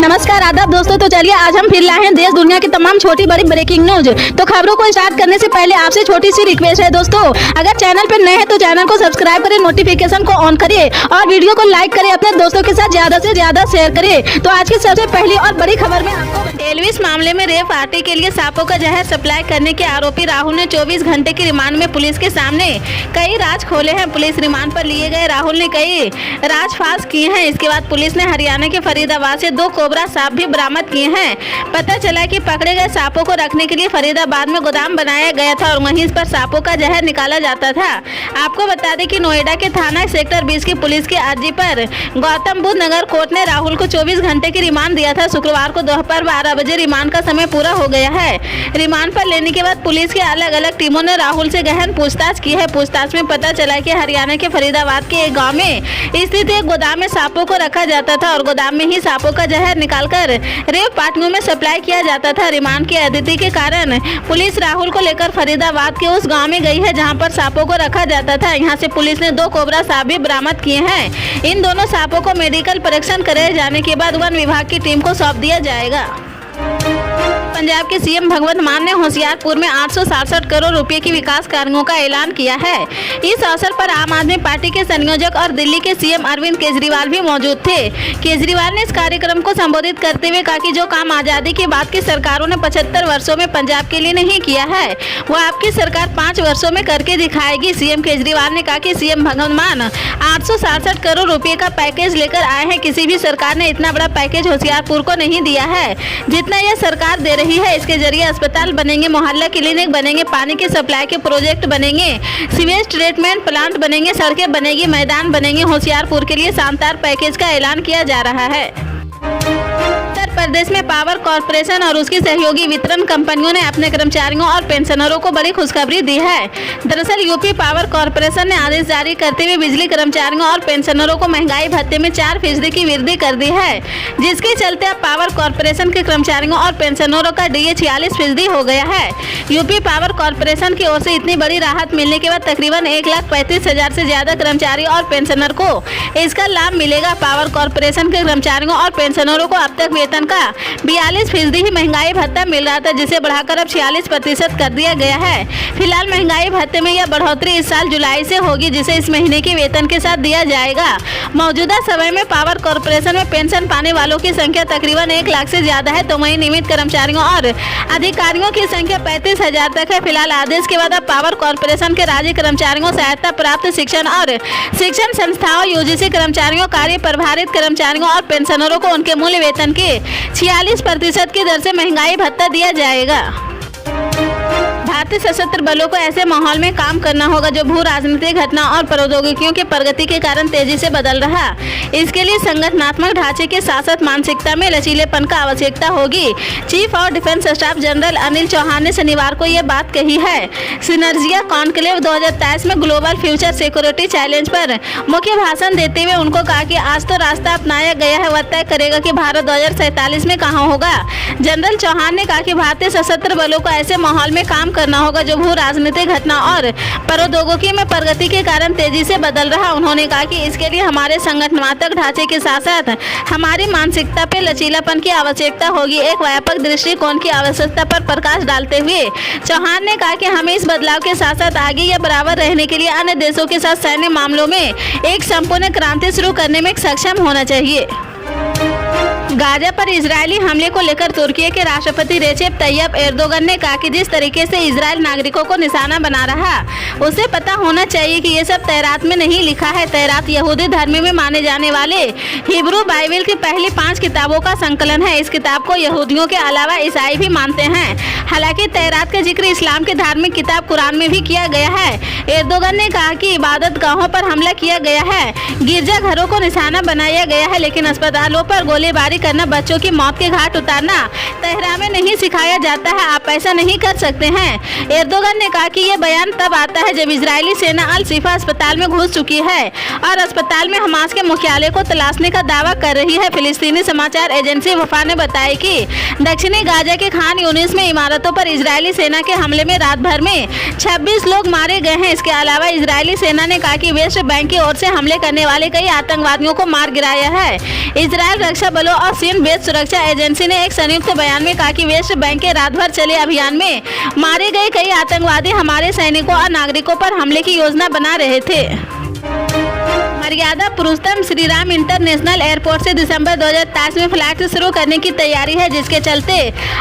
नमस्कार आदाब दोस्तों। तो चलिए आज हम फिर लाए हैं देश दुनिया की तमाम छोटी बड़ी ब्रेकिंग न्यूज। तो खबरों को स्टार्ट करने से पहले आपसे छोटी सी रिक्वेस्ट है दोस्तों, अगर चैनल पर नए हैं तो चैनल को सब्सक्राइब करें, नोटिफिकेशन को ऑन करिए और वीडियो को लाइक करें, अपने दोस्तों के साथ ज्यादा से ज्यादा शेयर करें। तो आज की सबसे पहली और बड़ी खबर में आपको एल्विस मामले में रेप पार्टी के लिए सांपों का जहर सप्लाई करने के आरोपी राहुल ने 24 घंटे की रिमांड में पुलिस के सामने कई राज खोले हैं। पुलिस रिमांड पर लिए गए राहुल ने कई राज फाश किए हैं। इसके बाद पुलिस ने हरियाणा के फरीदाबाद से 2 कोबरा सांप भी बरामद किए हैं। पता चला कि पकड़े गए सांपों को रखने के लिए फरीदाबाद में गोदाम बनाया गया था और वहीं पर सांपों का जहर निकाला जाता था। आपको बता दें कि नोएडा के थाना सेक्टर 20 की पुलिस की अर्जी पर गौतम बुद्ध नगर कोर्ट ने राहुल को 24 घंटे की रिमांड दिया था। शुक्रवार को दोपहर 12 बजे रिमांड का समय पूरा हो गया है। रिमांड पर लेने के बाद पुलिस की अलग अलग टीमों ने राहुल से गहन पूछताछ की है। पूछताछ में पता चला कि हरियाणा के फरीदाबाद के एक गांव में स्थित एक गोदाम में सांपों को रखा जाता था और गोदाम में ही सांपों का जहर निकालकर रेप पार्टियों में सप्लाई किया जाता था। रिमांड की अतिथि के कारण पुलिस राहुल को लेकर फरीदाबाद के उस गांव में गई है जहां पर सांपों को रखा जाता था। यहां से पुलिस ने 2 कोबरा सांप भी बरामद किए हैं। इन दोनों सांपों को मेडिकल परीक्षण कराए जाने के बाद वन विभाग की टीम को सौंप दिया जाएगा। पंजाब के सीएम भगवंत मान ने होशियारपुर में 867 करोड़ रुपए की विकास कार्यों का ऐलान किया है। इस अवसर पर आम आदमी पार्टी के संयोजक और दिल्ली के सीएम अरविंद केजरीवाल भी मौजूद थे। केजरीवाल ने इस कार्यक्रम को संबोधित करते हुए कहा कि जो काम आजादी के बाद की सरकारों ने 75 वर्षों में पंजाब के लिए नहीं किया है वो आपकी सरकार 5 वर्षों में करके दिखाएगी। सीएम केजरीवाल ने कहा कि सीएम भगवंत मान 867 करोड़ रुपए का पैकेज लेकर आए हैं। किसी भी सरकार ने इतना बड़ा पैकेज होशियारपुर को नहीं दिया है जितना यह सरकार दे रही है। इसके जरिए अस्पताल बनेंगे, मोहल्ला क्लिनिक बनेंगे, पानी की सप्लाई के प्रोजेक्ट बनेंगे, सीवेज ट्रीटमेंट प्लांट बनेंगे, सड़कें बनेगी, मैदान बनेंगे। होशियारपुर के लिए शानदार पैकेज का ऐलान किया जा रहा है। उत्तर प्रदेश में पावर कॉर्पोरेशन और उसकी सहयोगी वितरण कंपनियों ने अपने कर्मचारियों और पेंशनरों को बड़ी खुशखबरी दी है। दरअसल यूपी पावर कॉर्पोरेशन ने आदेश जारी करते हुए बिजली कर्मचारियों और पेंशनरों को महंगाई भत्ते में 4% की वृद्धि कर दी है, जिसके चलते अब पावर कॉर्पोरेशन के कर्मचारियों और पेंशनरों का डीए 46% हो गया है। यूपी पावर कॉर्पोरेशन की ओर से इतनी बड़ी राहत मिलने के बाद तकरीबन 1,35,000 से ज्यादा कर्मचारी और पेंशनर को इसका लाभ मिलेगा। पावर कॉर्पोरेशन के कर्मचारियों और पेंशनरों को अब तक वेतन का 42% ही महंगाई भत्ता मिल रहा था, जिसे बढ़ाकर अब 46% कर दिया गया है। फिलहाल महंगाई भत्ते में यह बढ़ोतरी इस साल जुलाई से होगी, जिसे इस महीने के वेतन के साथ दिया जाएगा। मौजूदा समय में पावर कॉर्पोरेशन में पेंशन पाने वालों की संख्या तकरीबन 1 लाख से ज्यादा है, तो वहीं नियमित कर्मचारियों और अधिकारियों की संख्या 35,000 तक है। फिलहाल आदेश के बाद अब पावर कॉर्पोरेशन के राज्य कर्मचारियों, सहायता प्राप्त शिक्षण और शिक्षण संस्थाओं, यूजीसी कर्मचारियों, कार्य प्रभारित कर्मचारियों और पेंशनरों को उनके मूल वेतन के 46% की दर से महंगाई भत्ता दिया जाएगा। भारतीय सशस्त्र बलों को ऐसे माहौल में काम करना होगा जो भू राजनीतिक घटना और प्रौद्योगिकियों की प्रगति के कारण तेजी से बदल रहा। इसके लिए संगठनात्मक ढांचे के साथ साथ मानसिकता में लचीलेपन का आवश्यकता होगी। Chief of defence staff general Anil Chauhan ने शनिवार को यह बात कही है। सिनर्जिया कॉन्क्लेव 2023 में ग्लोबल फ्यूचर सिक्योरिटी चैलेंज पर मुख्य भाषण देते हुए उनको कहा कि आज तो रास्ता अपनाया गया है, वह तय करेगा कि भारत 2047 में कहाँ होगा। जनरल चौहान ने कहा कि भारतीय सशस्त्र बलों को ऐसे माहौल में काम करना होगा जो भू राजनीतिक घटना और प्रौद्योगिकी में प्रगति के कारण तेजी से बदल रहा। उन्होंने कहा कि इसके लिए हमारे संगठनात्मक ढांचे के साथ साथ हमारी मानसिकता पे लचीलापन की आवश्यकता होगी। एक व्यापक दृष्टिकोण की आवश्यकता पर प्रकाश डालते हुए चौहान ने कहा कि हमें इस बदलाव के साथ साथ आगे या बराबर रहने के लिए अन्य देशों के साथ सैन्य मामलों में एक संपूर्ण क्रांति शुरू करने में सक्षम होना चाहिए। गाजा पर इजरायली हमले को लेकर तुर्की के राष्ट्रपति रेसेप तैयब एर्दोगन ने कहा कि जिस तरीके से इजरायल नागरिकों को निशाना बना रहा उसे पता होना चाहिए कि ये सब तौरात में नहीं लिखा है। तौरात यहूदी धर्म में माने जाने वाले हिब्रू बाइबल की पहली 5 किताबों का संकलन है। इस किताब को यहूदियों के अलावा ईसाई भी मानते हैं। हालांकि तौरात का जिक्र इस्लाम की धार्मिक किताब कुरान में भी किया गया है। एर्दोगन ने कहा कि इबादत गाहों पर हमला किया गया है, गिरजाघरों को निशाना बनाया गया है, लेकिन अस्पतालों पर गोलीबारी करना, बच्चों की मौत के घाट उतारना तेहरान में नहीं सिखाया जाता है। आप ऐसा नहीं कर सकते हैं। एर्दोगन ने कहा कि यह बयान तब आता है जब इजरायली सेना अल शिफा अस्पताल में घुस चुकी है और अस्पताल में हमास के मुख्यालय को तलाशने का दावा कर रही है। फिलिस्तीनी समाचार एजेंसी वफा ने बताया कि दक्षिणी गाजा के खान यूनिस में इमारतों पर इजरायली सेना के हमले में रात भर में 26 लोग मारे गए हैं। इसके अलावा इजरायली सेना ने कहा कि वेस्ट बैंक की ओर से हमले करने वाले कई आतंकवादियों को मार गिराया है। इजरायल रक्षा बलों और चीन वेस्ट सुरक्षा एजेंसी ने एक संयुक्त बयान में कहा कि वेस्ट बैंक के रात भर चले अभियान में मारे गए कई आतंकवादी हमारे सैनिकों और नागरिकों पर हमले की योजना बना रहे थे। मर्यादा पुरुषोत्तम श्रीराम इंटरनेशनल एयरपोर्ट से दिसंबर 2023 में फ्लाइट शुरू करने की तैयारी है, जिसके चलते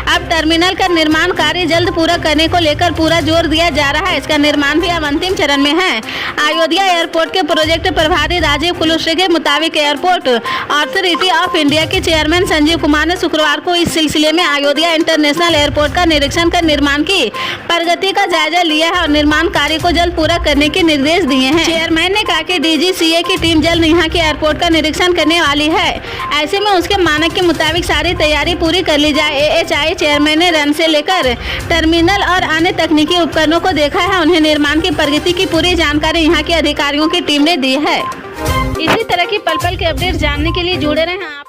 अब टर्मिनल का निर्माण कार्य जल्द पूरा करने को लेकर पूरा जोर दिया जा रहा है। इसका निर्माण भी अब अंतिम चरण में है। अयोध्या एयरपोर्ट के प्रोजेक्ट प्रभारी राजीव कुलश्री के मुताबिक एयरपोर्ट अथॉरिटी ऑफ इंडिया के चेयरमैन संजीव कुमार ने शुक्रवार को इस सिलसिले में अयोध्या इंटरनेशनल एयरपोर्ट का निरीक्षण कर निर्माण की प्रगति का जायजा लिया है और निर्माण कार्य को जल्द पूरा करने के निर्देश दिए हैं। चेयरमैन ने कहा कि DGCA की टीम जल्द यहाँ के एयरपोर्ट का निरीक्षण करने वाली है। ऐसे में उसके मानक के मुताबिक सारी तैयारी पूरी कर ली जाए। AHI चेयरमैन ने रन से लेकर टर्मिनल और अन्य तकनीकी उपकरणों को देखा है। उन्हें निर्माण की प्रगति की पूरी जानकारी यहाँ के अधिकारियों की टीम ने दी है। इसी तरह की पल पल के अपडेट जानने के लिए जुड़े रहें आप।